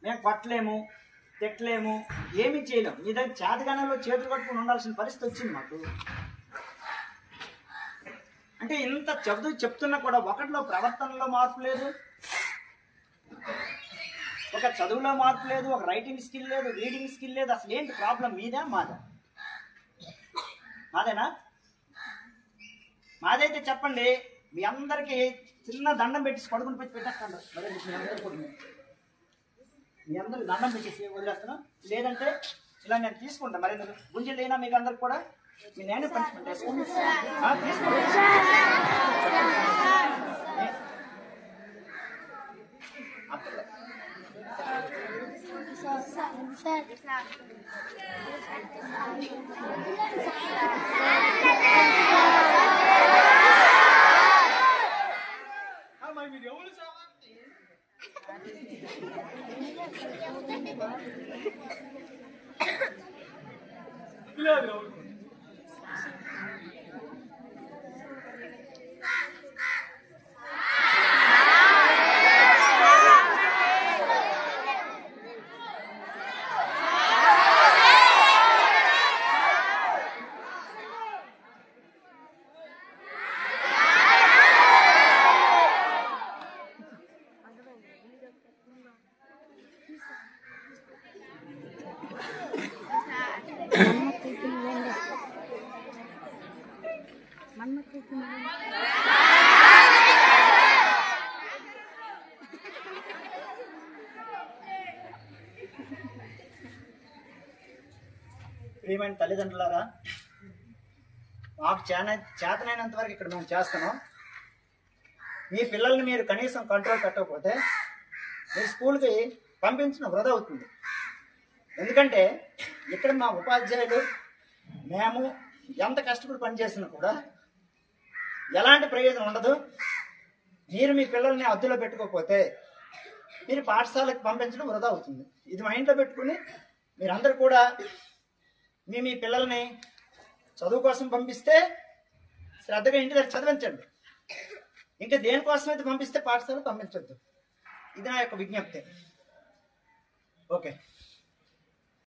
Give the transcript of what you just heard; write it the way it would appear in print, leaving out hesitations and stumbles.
మేము కొట్టలేము, తిట్టలేము, ఏమీ చేయలేము. మీ దగ్గర చేతగానంలో చేతులు కట్టుకుని ఉండాల్సిన పరిస్థితి వచ్చింది మాకు. అంటే ఇంత చెప్తున్నా కూడా ఒకటిలో ప్రవర్తనలో మార్పు లేదు, ఒక చదువులో మార్పు లేదు, ఒక రైటింగ్ స్కిల్ లేదు, రీడింగ్ స్కిల్ లేదు. అసలు ఏంటి ప్రాబ్లం? మీదా మాదా? మాదేనా? మాదైతే చెప్పండి. మీ అందరికీ చిన్న దండం పెట్టి పడుకుని పెట్టి పెట్టేస్తాను. మీ అందరికి దండం పెట్టేసి వదిలేస్తాను. లేదంటే ఇలా నేను తీసుకుంటాను. మరి గుంజలు లేనా మీకు అందరికి కూడా? మీ నేనే పనిష్మెంట్ వేసుకుంటాను. ప్రియమైన తల్లిదండ్రులారా, మాకు చేతనైనంత వరకు ఇక్కడ మేము చేస్తున్నాం. మీ పిల్లల్ని మీరు కనీసం కంట్రోల్ పెట్టకపోతే మీరు స్కూల్కి పంపించిన వృధా అవుతుంది. ఎందుకంటే ఇక్కడ మా ఉపాధ్యాయులు మేము ఎంత కష్టపడి పనిచేసినా కూడా ఎలాంటి ప్రయోజనం ఉండదు. మీరు మీ పిల్లల్ని అదుపులో పెట్టుకోకపోతే మీరు పాఠశాలకు పంపించడం వృధా అవుతుంది. ఇది మైండ్లో పెట్టుకుని మీరందరూ కూడా మీ పిల్లల్ని చదువు కోసం పంపిస్తే శ్రద్ధగా ఇంటి దగ్గర చదివించండి. ఇంకా దేనికోసం అయితే పంపిస్తే పాఠశాలకు పంపించొద్దు. ఇది నా యొక్క విజ్ఞప్తి. ఓకే.